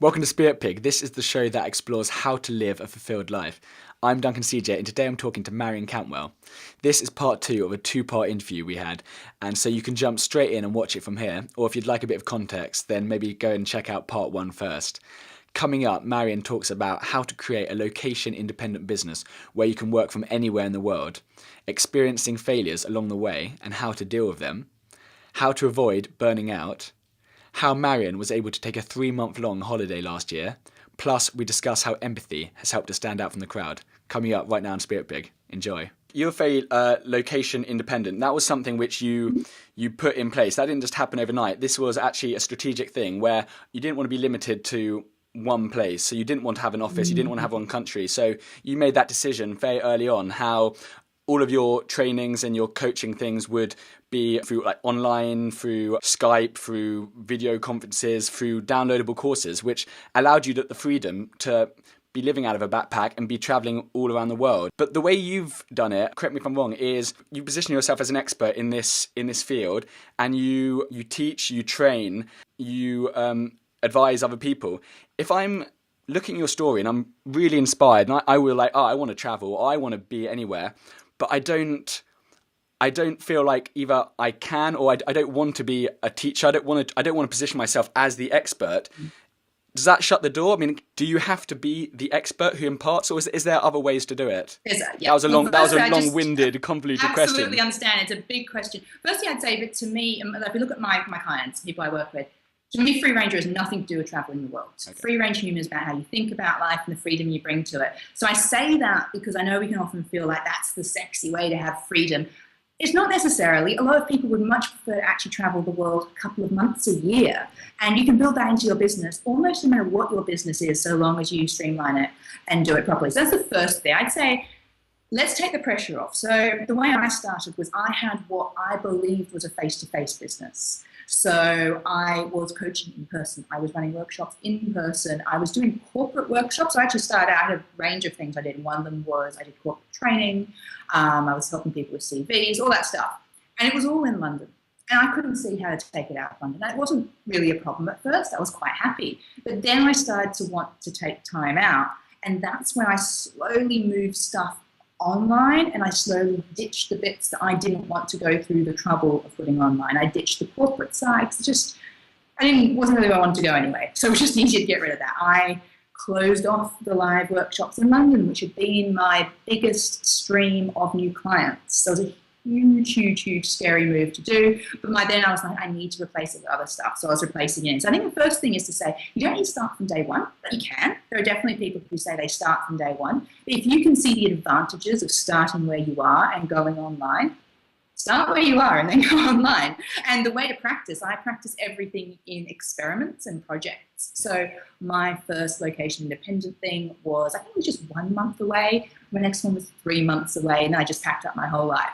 Welcome to Spirit Pig. This is the show that explores how to live a fulfilled life. I'm Duncan CJ, and today I'm talking to Marianne Cantwell. This is part two of a two-part interview we had, and so you can jump straight in and watch it from here, or if you'd like a bit of context, then maybe go and check out part one first. Coming up, Marianne talks about how to create a location-independent business where you can work from anywhere in the world, experiencing failures along the way and how to deal with them, how to avoid burning out, how Marianne was able to take a 3-month-long holiday last year. Plus, we discuss how empathy has helped us stand out from the crowd. Coming up right now on Spirit Pig. Enjoy. You're very location independent. That was something which you put in place. That didn't just happen overnight. This was actually a strategic thing where you didn't want to be limited to one place. So you didn't want to have an office. You didn't want to have one country. So you made that decision very early on, how all of your trainings and your coaching things would be through like online, through Skype, through video conferences, through downloadable courses, which allowed you the freedom to be living out of a backpack and be traveling all around the world. But the way you've done it, correct me if I'm wrong, is you position yourself as an expert in this field, and you teach, you train, you advise other people. If I'm looking at your story and I'm really inspired, and I will like, I want to travel, or I want to be anywhere, but I don't feel like either I can or I don't want to be a teacher. I don't want to position myself as the expert. Does that shut the door? I mean, do you have to be the expert who imparts, or is there other ways to do it? Yeah. That was a long-winded, convoluted question. Absolutely understand. It's a big question. Firstly, I'd say that to me, if we look at my clients, people I work with, to me, free ranger has nothing to do with traveling the world. Okay. Free range human is about how you think about life and the freedom you bring to it. So I say that because I know we can often feel like that's the sexy way to have freedom. It's not necessarily. A lot of people would much prefer to actually travel the world a couple of months a year. And you can build that into your business almost no matter what your business is, so long as you streamline it and do it properly. So that's the first thing. I'd say, let's take the pressure off. So the way I started was I had what I believed was a face-to-face business. So I was coaching in person. I was running workshops in person. I was doing corporate workshops. I actually started out a range of things I did. One of them was I did corporate training. I was helping people with CVs, all that stuff. And it was all in London. And I couldn't see how to take it out of London. It wasn't really a problem at first. I was quite happy. But then I started to want to take time out. And that's when I slowly moved stuff online, and I slowly ditched the bits that I didn't want to go through the trouble of putting online. I ditched the corporate side. Wasn't really where I wanted to go anyway. So it was just easier to get rid of that. I closed off the live workshops in London, which had been my biggest stream of new clients. So it was a huge, scary move to do. But by then I was like, I need to replace it with other stuff. So I was replacing it. So I think the first thing is to say, you don't need to start from day one, but you can. There are definitely people who say they start from day one. But if you can see the advantages of starting where you are and going online, start where you are and then go online. And the way to practice, I practice everything in experiments and projects. So my first location independent thing was, I think it was just 1 month away. My next one was 3 months away, and then I just packed up my whole life.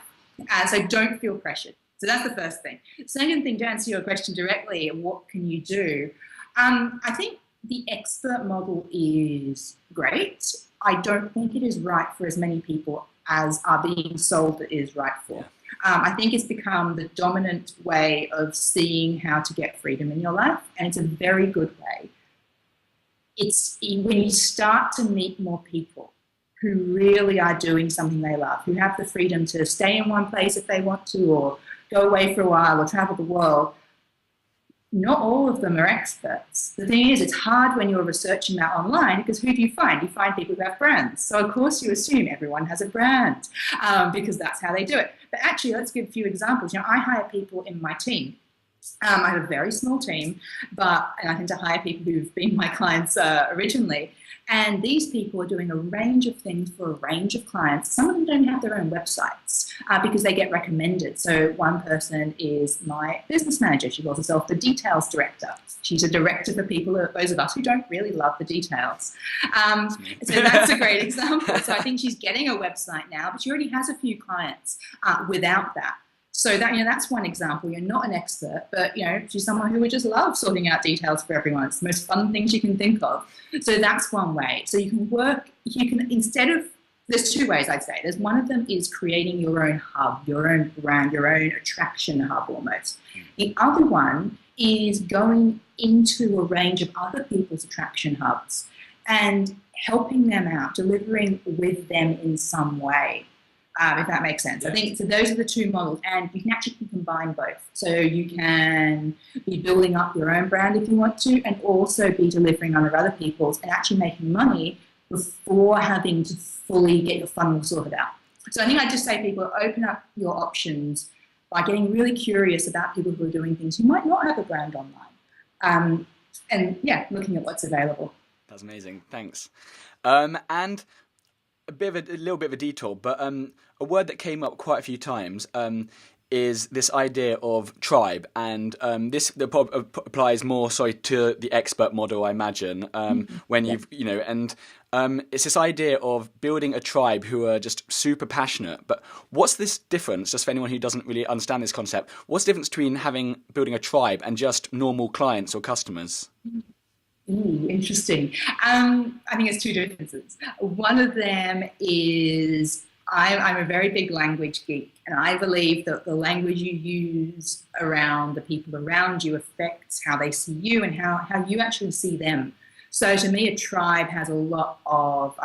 So don't feel pressured. So that's the first thing. Second thing, to answer your question directly, what can you do? I think the expert model is great. I don't think it is right for as many people as are being sold it is right for. I think it's become the dominant way of seeing how to get freedom in your life, and it's a very good way. It's when you start to meet more people who really are doing something they love, who have the freedom to stay in one place if they want to, or go away for a while, or travel the world. Not all of them are experts. The thing is, it's hard when you're researching that online, because who do you find? You find people who have brands. So of course you assume everyone has a brand, because that's how they do it. But actually, let's give a few examples. I hire people in my team. I have a very small team, and I tend to hire people who've been my clients originally. And these people are doing a range of things for a range of clients. Some of them don't have their own websites because they get recommended. So one person is my business manager. She calls herself the details director. She's a director for people, those of us who don't really love the details. So that's a great example. So I think she's getting a website now, but she already has a few clients without that. So that's one example. You're not an expert, but she's someone who would just love sorting out details for everyone. It's the most fun thing you can think of. So that's one way. So there's two ways I'd say. There's one of them is creating your own hub, your own brand, your own attraction hub almost. The other one is going into a range of other people's attraction hubs and helping them out, delivering with them in some way, if that makes sense. I think so. Those are the two models, and you can actually combine both. So you can be building up your own brand if you want to, and also be delivering under other people's and actually making money before having to fully get your funnel sorted out. So I think I just say people open up your options by getting really curious about people who are doing things who might not have a brand online, and looking at what's available. That's amazing. Thanks. And a little bit of a detour, but a word that came up quite a few times is this idea of tribe, and this applies more to the expert model, I imagine. When you've it's this idea of building a tribe who are just super passionate. But what's this difference? Just for anyone who doesn't really understand this concept, what's the difference between building a tribe and just normal clients or customers? Ooh, interesting. I think it's two differences. One of them is I'm a very big language geek, and I believe that the language you use around the people around you affects how they see you and how you actually see them. So to me, a tribe has a lot of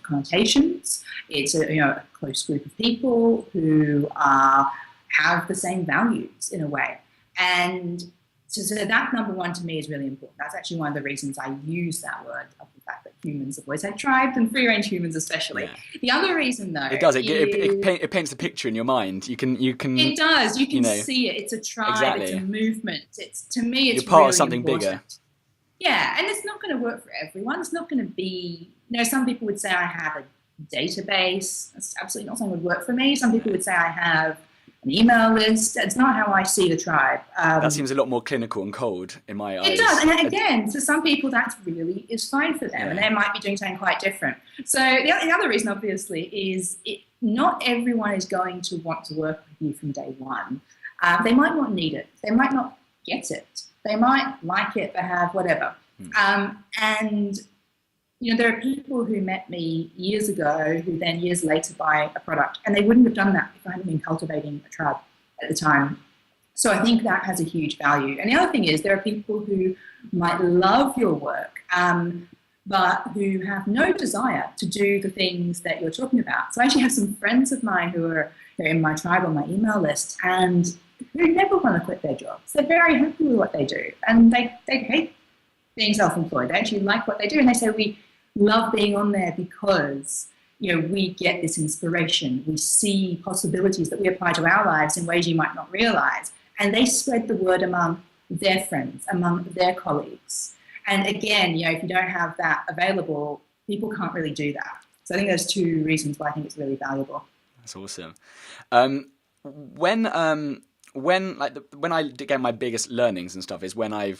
connotations. It's a close group of people who have the same values in a way, and so that number one to me is really important. That's actually one of the reasons I use that word, of the fact that humans have always had tribes, and free-range humans especially. Yeah. The other reason, though, it paints a picture in your mind. You can. It does. You can see it. It's a tribe. Exactly. It's a movement. To me, it's you're part really of something important. Bigger. Yeah, and it's not going to work for everyone. It's not going to be. Some people would say I have a database. That's absolutely not something that would work for me. Some people would say I have an email list. It's not how I see the tribe. That seems a lot more clinical and cold in my eyes. It does, and again, to some people that really is fine for them, and they might be doing something quite different. So the other reason, obviously, is not everyone is going to want to work with you from day one. They might not need it. They might not get it. They might like it, but have whatever. And there are people who met me years ago who then years later buy a product, and they wouldn't have done that if I hadn't been cultivating a tribe at the time. So I think that has a huge value. And the other thing is there are people who might love your work, but who have no desire to do the things that you're talking about. So I actually have some friends of mine who are in my tribe on my email list and who never want to quit their jobs. They're very happy with what they do, and they hate being self-employed. They actually like what they do, and they say, we love being on there because we get this inspiration. We see possibilities that we apply to our lives in ways you might not realize, and they spread the word among their friends, among their colleagues. And again, if you don't have that available, people can't really do that. So I think there's two reasons why I think it's really valuable. That's awesome. When I get my biggest learnings and stuff is when I'm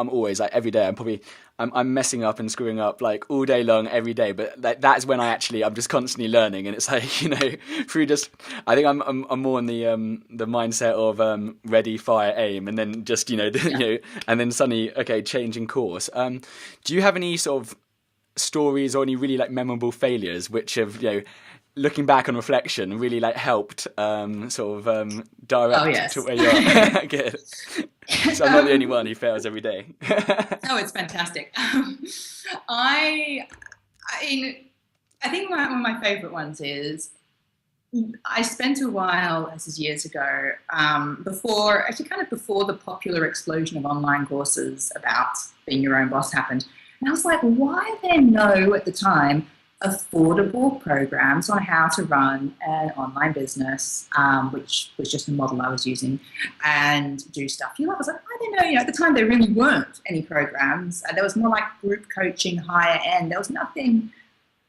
always like every day I'm messing up and screwing up like all day long every day, but that's when I'm just constantly learning, and it's like through just I think I'm more in the mindset of ready, fire, aim, and then just and then suddenly changing course. Do you have any sort of stories or any really like memorable failures which have looking back on reflection, really helped direct to where you are? Good. So I'm not the only one who fails every day. Oh, it's fantastic. I think one of my favourite ones is I spent a while, this is years ago, before the popular explosion of online courses about being your own boss happened. And I was like, why are there no, at the time, affordable programs on how to run an online business, which was just the model I was using, and do stuff you love. I was like, I don't know, at the time there really weren't any programs. There was more like group coaching, higher end. There was nothing,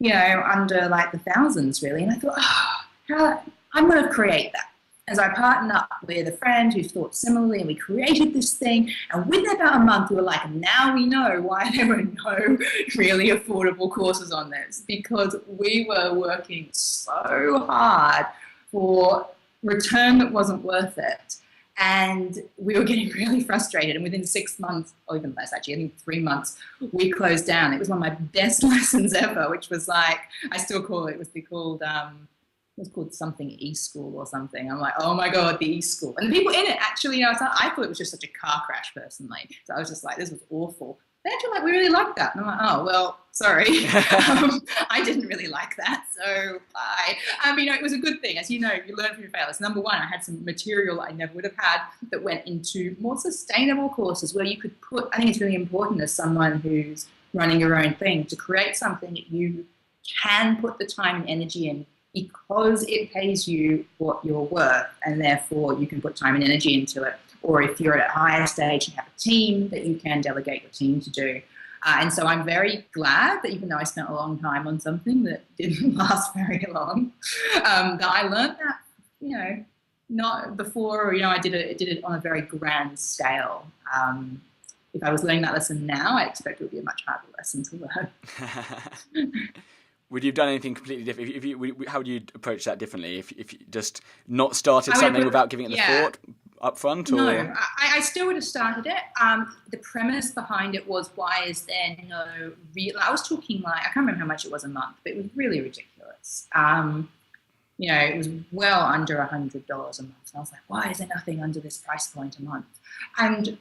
under like the thousands really. And I thought, I'm going to create that. As I partnered up with a friend who thought similarly, and we created this thing, and within about a month we were like, now we know why there were no really affordable courses on this, because we were working so hard for return that wasn't worth it, and we were getting really frustrated, and within 6 months, or even less actually, I think 3 months, we closed down. It was one of my best lessons ever, which was like, I still call it, called was called something e-school or something. I'm like, oh my God, the e-school. And the people in it actually, I thought it was just such a car crash personally. So I was just like, this was awful. They actually like, we really like that. And I'm like, oh, well, sorry. I didn't really like that. So bye. It was a good thing. As you know, you learn from your failures. Number one, I had some material I never would have had that went into more sustainable courses where you could put, I think it's really important as someone who's running your own thing to create something that you can put the time and energy in because it pays you what you're worth, and therefore you can put time and energy into it. Or if you're at a higher stage and have a team, that you can delegate your team to do. And so I'm very glad that even though I spent a long time on something that didn't last very long, that I learned that, not before, I did it on a very grand scale. If I was learning that lesson now, I expect it would be a much harder lesson to learn. Would you have done anything completely different? How would you approach that differently? If you just not started something without giving it the thought up front? Or? No, I still would have started it. The premise behind it was, why is there no real... I was talking I can't remember how much it was a month, but it was really ridiculous. It was well under $100 a month. And I was like, why is there nothing under this price point a month? And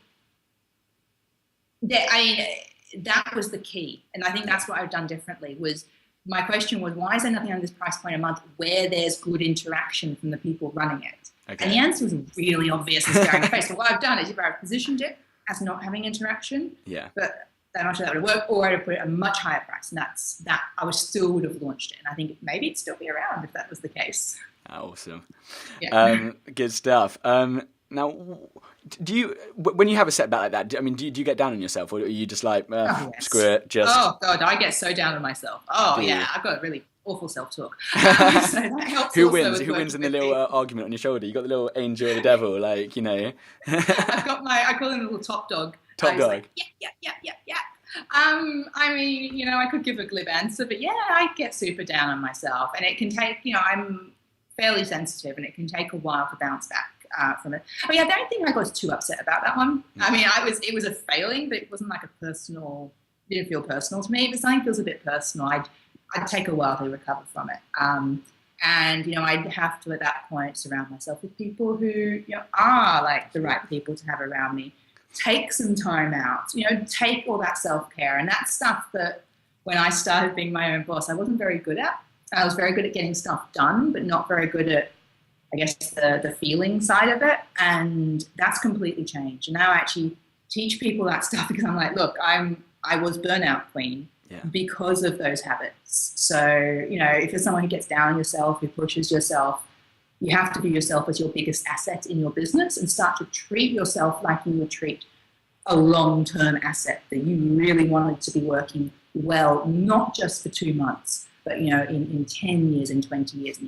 that was the key. And I think that's what I've done differently was... My question was, why is there nothing on this price point a month where there's good interaction from the people running it? Okay. And the answer was really obvious and staring in the face. So what I've done is I've positioned it as not having interaction, but I'm not sure that would work, or I'd have put it at a much higher price, and that I still would have launched it. And I think maybe it'd still be around if that was the case. Awesome. Yeah. Good stuff. Now, when you have a setback like that, do you get down on yourself, or are you just like, yes. Screw it, just... Oh, God, I get so down on myself. Oh, yeah, I've got a really awful self-talk. So that helps. Who wins? Who wins in the little argument on your shoulder? You got the little angel or the devil, I call him the little top dog. Top dog. Like, yeah. I could give a glib answer, but I get super down on myself, and it can take, I'm fairly sensitive, and it can take a while to bounce back from it. I don't think I was too upset about that one. It was a failing, but it wasn't like didn't feel personal to me. If something feels a bit personal, I'd take a while to recover from it. I'd have to, at that point, surround myself with people who, are like the right people to have around me. Take some time out, take all that self-care, and that stuff that when I started being my own boss, I wasn't very good at. I was very good at getting stuff done, but not very good at, I guess, the feeling side of it. And that's completely changed. And now I actually teach people that stuff because I'm like, look, I was burnout queen because of those habits. So, if you're someone who gets down on yourself, who pushes yourself, you have to view yourself as your biggest asset in your business and start to treat yourself like you would treat a long-term asset that you really wanted to be working well, not just for 2 months, but, in 10 years, in 20 years.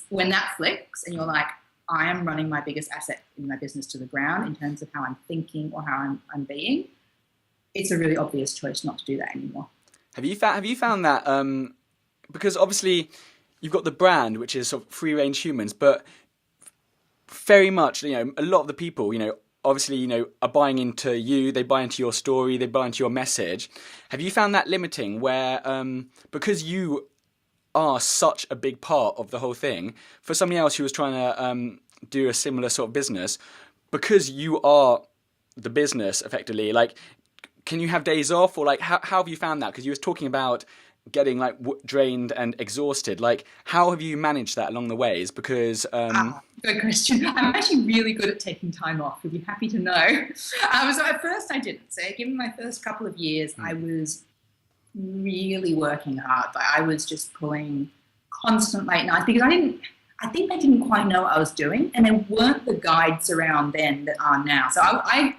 When that flicks and you're like, I am running my biggest asset in my business to the ground in terms of how I'm thinking or how I'm being, it's a really obvious choice not to do that anymore. Have you found that, because obviously you've got the brand, which is sort of free range humans, but very much, a lot of the people, obviously, are buying into you, they buy into your story, they buy into your message. Have you found that limiting where, because you are such a big part of the whole thing, for somebody else who was trying to do a similar sort of business, because you are the business effectively, can you have days off, or how have you found that? Because you was talking about getting drained and exhausted. How have you managed that along the ways? Because good question. I'm actually really good at taking time off. You'll be happy to know. So at first I didn't. So given my first couple of years, I was really working hard, but I was just pulling constant late nights because I think I didn't quite know what I was doing, and there weren't the guides around then that are now. So I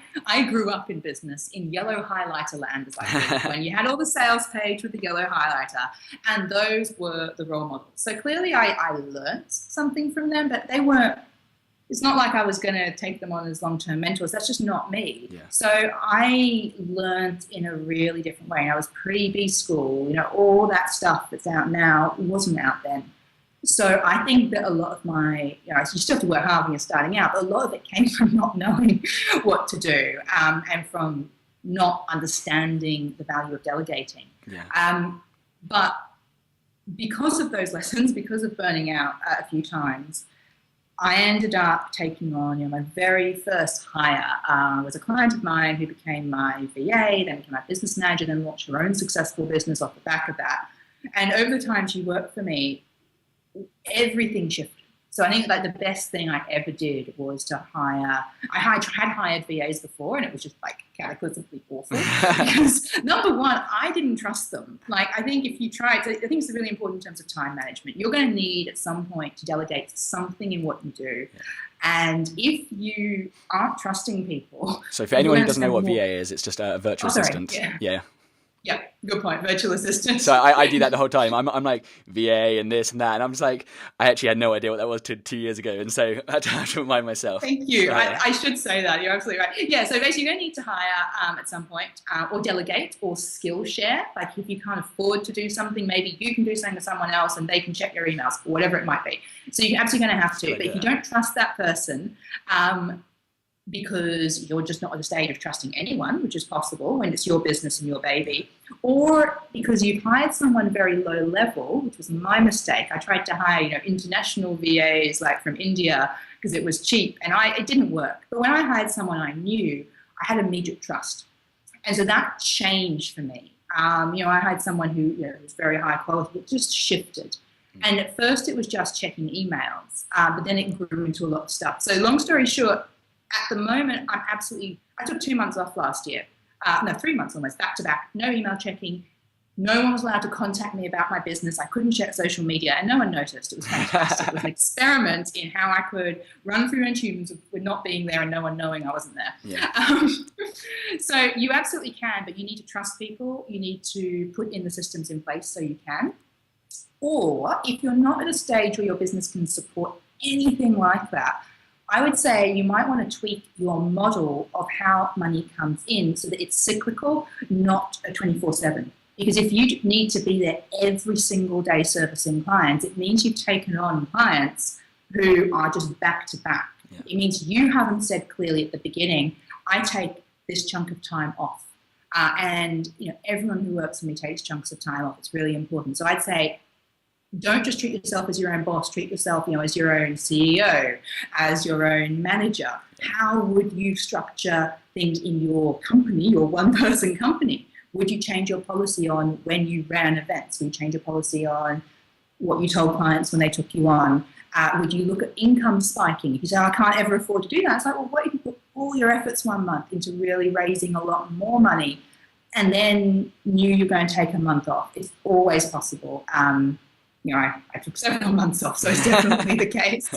grew up in business in yellow highlighter land, as I call it, when you had all the sales page with the yellow highlighter, and those were the role models. So clearly I learned something from them, but they weren't. It's not like I was going to take them on as long-term mentors. That's just not me. Yeah. So I learned in a really different way. And I was pre-B school, all that stuff that's out now wasn't out then. So I think that a lot of my, you still have to work hard when you're starting out, but a lot of it came from not knowing what to do and from not understanding the value of delegating. Yeah. But because of those lessons, because of burning out a few times, I ended up taking on, my very first hire was a client of mine who became my VA, then became my business manager, then launched her own successful business off the back of that. And over the time she worked for me, everything shifted. So I think like the best thing I ever did was to hire. I had hired VAs before, and it was just like cataclysmically awful because number one, I didn't trust them. Like I think if you try, I think it's really important in terms of time management. You're going to need at some point to delegate something in what you do, and if you aren't trusting people. So for anyone who doesn't know what VA is, it's just a virtual assistant. Yeah. Yeah, good point. Virtual assistant. So I do that the whole time. I'm like VA and this and that, and I'm just like, I actually had no idea what that was 2 years ago, and so I had to remind myself. Thank you. So, I should say that. You're absolutely right. Yeah. So basically, you're going to need to hire at some point, or delegate, or skill share. Like if you can't afford to do something, maybe you can do something to someone else, and they can check your emails, or whatever it might be. So you're absolutely going to have to. But if you don't trust that person, because you're just not at the stage of trusting anyone, which is possible when it's your business and your baby, or because you've hired someone very low level, which was my mistake. I tried to hire, international VAs like from India because it was cheap, and it didn't work. But when I hired someone I knew, I had immediate trust, and so that changed for me. I hired someone who was very high quality. It just shifted. And at first it was just checking emails, but then it grew into a lot of stuff. So long story short, at the moment, I took 2 months off last year. 3 months almost, back to back. No email checking. No one was allowed to contact me about my business. I couldn't check social media, and no one noticed. It was fantastic. It was an experiment in how I could run free range humans with not being there and no one knowing I wasn't there. Yeah. So you absolutely can, but you need to trust people. You need to put in the systems in place so you can. Or if you're not at a stage where your business can support anything like that, I would say you might want to tweak your model of how money comes in so that it's cyclical, not a 24/7. Because if you need to be there every single day servicing clients, it means you've taken on clients who are just back to back. Yeah. It means you haven't said clearly at the beginning, I take this chunk of time off. And everyone who works for me takes chunks of time off. It's really important. So I'd say, don't just treat yourself as your own boss. Treat yourself, as your own CEO, as your own manager. How would you structure things in your company, your one-person company? Would you change your policy on when you ran events? Would you change your policy on what you told clients when they took you on? Would you look at income spiking? If you say, I can't ever afford to do that, it's like, well, what if you put all your efforts 1 month into really raising a lot more money and then knew you're going to take a month off? It's always possible. I took 7 months off, so it's definitely the case.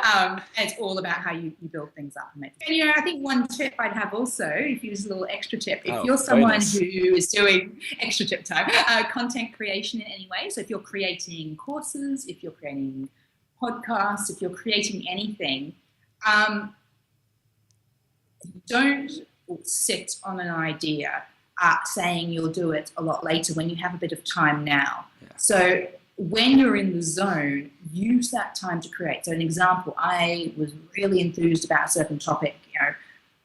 And it's all about how you build things up and make. And I think one tip I'd have also, if you use a little extra tip, if you're someone who is doing extra tip time, content creation in any way. So if you're creating courses, if you're creating podcasts, if you're creating anything, don't sit on an idea saying you'll do it a lot later when you have a bit of time now. Yeah. So when you're in the zone, use that time to create. So an example, I was really enthused about a certain topic,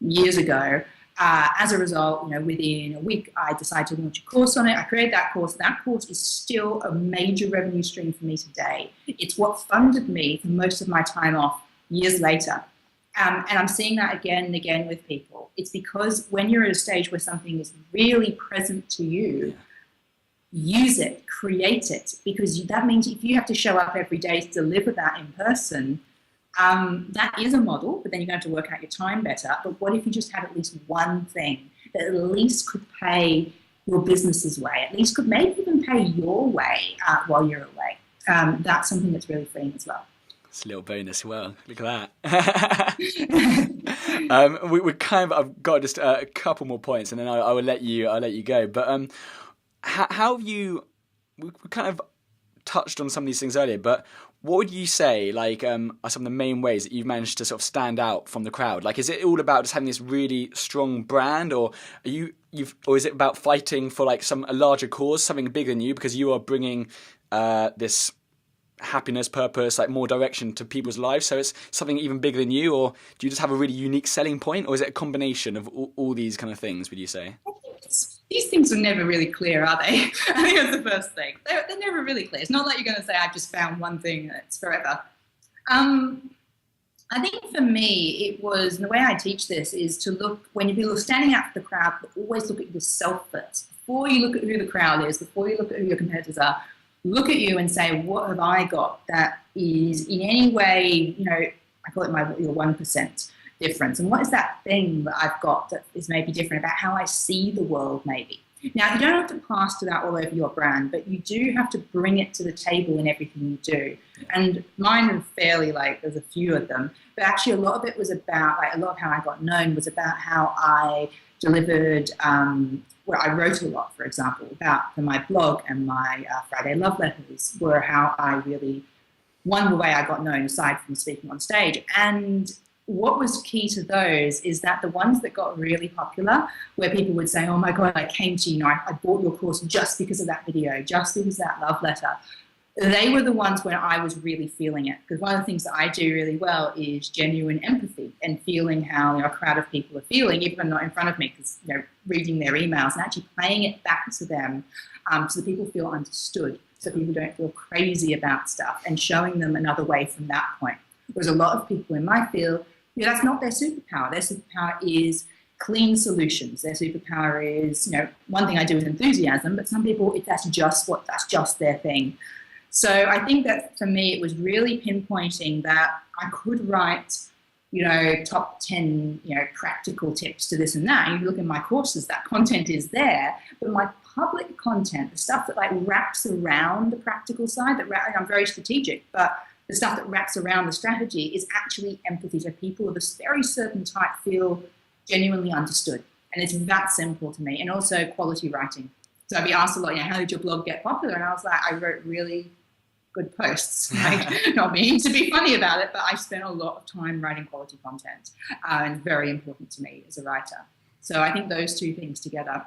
years ago. As a result, within a week, I decided to launch a course on it. I created that course. That course is still a major revenue stream for me today. It's what funded me for most of my time off years later. And I'm seeing that again and again with people. It's because when you're at a stage where something is really present to you, use it, create it, because that means if you have to show up every day to deliver that in person, that is a model, but then you're going to have to work out your time better. But what if you just had at least one thing that at least could pay your business's way, at least could maybe even pay your way while you're away? That's something that's really freeing as well. It's a little bonus as well. Look at that. we kind of, I've got just a couple more points, and then I will let you go. But how have you? We kind of touched on some of these things earlier, but what would you say are some of the main ways that you've managed to sort of stand out from the crowd? Like, is it all about just having this really strong brand, or or is it about fighting for a larger cause, something bigger than you, because you are bringing this happiness, purpose, more direction to people's lives, so it's something even bigger than you? Or do you just have a really unique selling point, or is it a combination of all these kind of things, would you say? I think these things are never really clear, are they? I think that's the first thing. They're never really clear. It's not like you're going to say, I've just found one thing and it's forever. I think for me, it was, and the way I teach this is to look, when you're standing out for the crowd, always look at yourself first. Before you look at who the crowd is, before you look at who your competitors are, look at you and say, what have I got that is in any way, I call it your 1% difference. And what is that thing that I've got that is maybe different about how I see the world maybe? Now, you don't have to plaster that all over your brand, but you do have to bring it to the table in everything you do. And mine are fairly, there's a few of them, but actually a lot of it was about, a lot of how I got known was about how I delivered, I wrote a lot, for example, for my blog and my Friday love letters were how I really, the way I got known aside from speaking on stage. And what was key to those is that the ones that got really popular, where people would say, oh my God, I came to you, I bought your course just because of that video, just because of that love letter. They were the ones where I was really feeling it. Because one of the things that I do really well is genuine empathy and feeling how a crowd of people are feeling, even if I'm not in front of me, because reading their emails and actually playing it back to them so that people feel understood, so people don't feel crazy about stuff, and showing them another way from that point. Whereas a lot of people in my field, that's not their superpower. Their superpower is clean solutions. Their superpower is, one thing I do is enthusiasm, but some people, that's just their thing. So I think that for me, it was really pinpointing that I could write, top 10, practical tips to this and that. And you look in my courses, that content is there, but my public content, the stuff that wraps around the practical side, I'm very strategic, but the stuff that wraps around the strategy is actually empathy. So people of a very certain type feel genuinely understood. And it's that simple to me. And also quality writing. So I'd be asked a lot, how did your blog get popular? And I was like, I wrote really good posts. Not meaning to be funny about it, but I spent a lot of time writing quality content. And very important to me as a writer. So I think those two things together.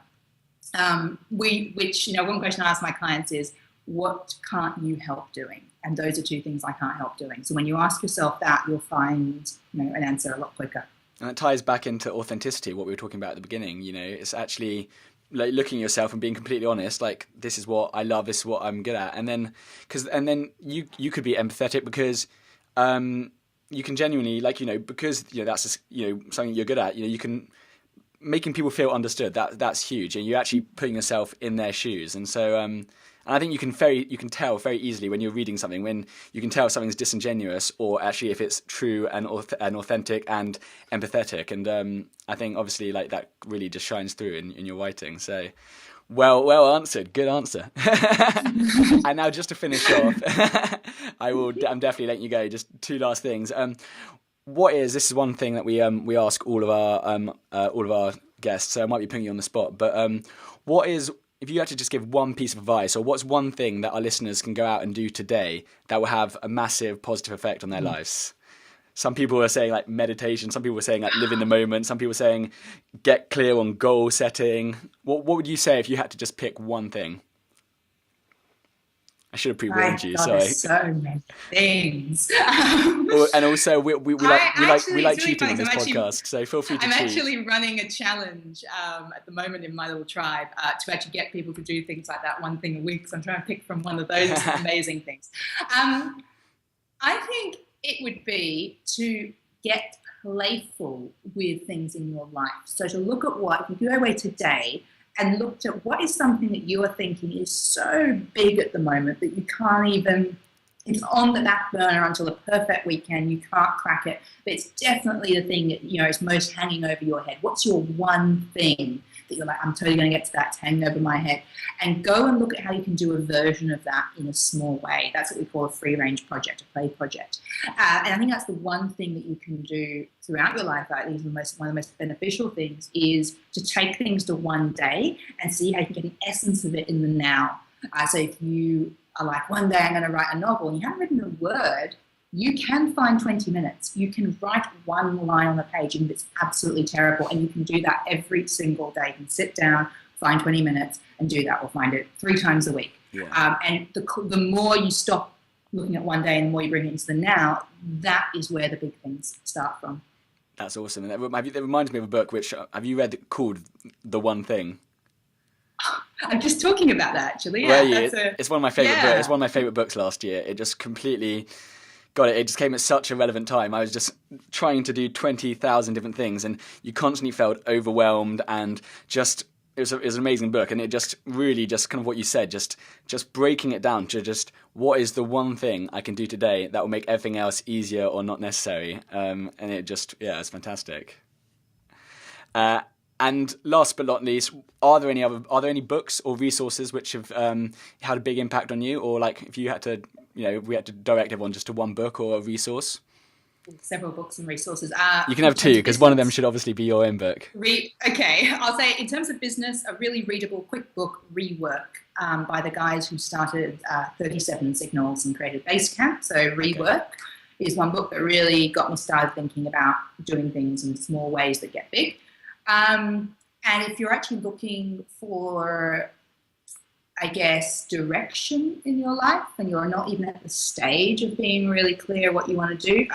One question I ask my clients is, what can't you help doing? And those are two things I can't help doing. So when you ask yourself that, you'll find an answer a lot quicker. And it ties back into authenticity, what we were talking about at the beginning. It's actually looking at yourself and being completely honest. This is what I love. This is what I'm good at. And then you could be empathetic because you can genuinely because that's something you're good at. You can making people feel understood. That's huge, and you're actually putting yourself in their shoes. And so and I think you can tell very easily when you're reading something, when you can tell if something's disingenuous or actually if it's true and authentic and empathetic. And I think obviously that really just shines through in your writing. So well answered, good answer. And now just to finish off, I'm definitely letting you go. Just two last things. This is one thing that we ask all of our guests. So I might be putting you on the spot, but if you had to just give one piece of advice, or what's one thing that our listeners can go out and do today that will have a massive positive effect on their lives? Some people are saying meditation. Some people are saying live in the moment. Some people are saying get clear on goal setting. What would you say if you had to just pick one thing? I should have pre-warned you. Sorry. So many things. And also, we like cheating on this podcast, so feel free to cheat. I'm actually running a challenge at the moment in my little tribe to actually get people to do things like that, one thing a week. So I'm trying to pick from one of those amazing things. I think it would be to get playful with things in your life. So to look at if you go away today and looked at what is something that you are thinking is so big at the moment that you can't even, it's on the back burner until the perfect weekend, you can't crack it, but it's definitely the thing that, is most hanging over your head. What's your one thing that you're like, I'm totally going to get to that, it's hanging over my head? And go and look at how you can do a version of that in a small way. That's what we call a free range project, a play project. And I think that's the one thing that you can do throughout your life. I think one of the most beneficial things is to take things to one day and see how you can get an essence of it in the now. So if you are like, one day I'm going to write a novel, and you haven't written a word, you can find 20 minutes. You can write one line on the page, and it's absolutely terrible. And you can do that every single day. You can sit down, find 20 minutes, and do that, or find it 3 times a week. Yeah. And the more you stop looking at one day and the more you bring it into the now, that is where the big things start from. That's awesome. And that reminds me of a book which have you read called The One Thing? I'm just talking about that actually. Were Yeah, you? It's one of my favorite books. yeah. It's one of my favorite books last year. It just completely got it. It just came at such a relevant time. I was just trying to do 20,000 different things, and you constantly felt overwhelmed. And just it was an amazing book, and it just really just kind of what you said, just breaking it down to just what is the one thing I can do today that will make everything else easier or not necessary. And it just it's fantastic. And last but not least, are there any books or resources which have had a big impact on you, or like if you had to, we had to direct everyone just to one book or a resource? Several books and resources. You can have two, because one of them should obviously be your own book. Okay, I'll say in terms of business, a really readable, quick book, Rework, by the guys who started 37 Signals and created Basecamp. So Rework is one book that really got me started thinking about doing things in small ways that get big. And if you're actually looking for, I guess, direction in your life and you're not even at the stage of being really clear what you want to do,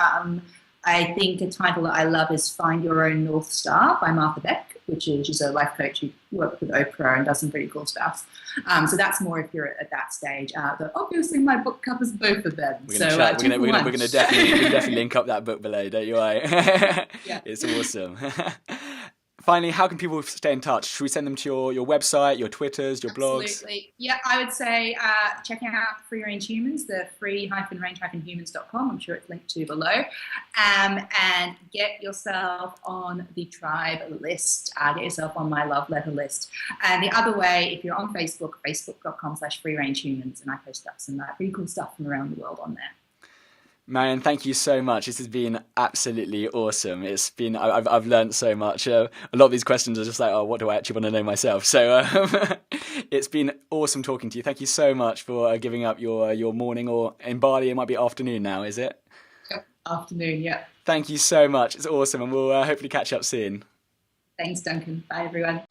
I think a title that I love is Find Your Own North Star by Martha Beck, which is she's a life coach who works with Oprah and does some pretty cool stuff. So that's more if you're at that stage. But obviously my book covers both of them. We're going to definitely link up that book below, don't you? Yeah. It's awesome. Finally, how can people stay in touch? Should we send them to your website, your Twitters, your blogs? Absolutely. Yeah, I would say check out Free Range Humans, the free-range-humans.com. I'm sure it's linked to below. And get yourself on the tribe list. Get yourself on my love letter list. And the other way, if you're on Facebook, facebook.com/freerangehumans, and I post up some pretty cool stuff from around the world on there. Marianne, thank you so much. This has been absolutely awesome. It's been I've learned so much. A lot of these questions are just like, oh, what do I actually want to know myself? So it's been awesome talking to you. Thank you so much for giving up your morning, or in Bali it might be afternoon now, is it? Yep, afternoon. Yeah. Thank you so much. It's awesome, and we'll hopefully catch up soon. Thanks, Duncan. Bye, everyone.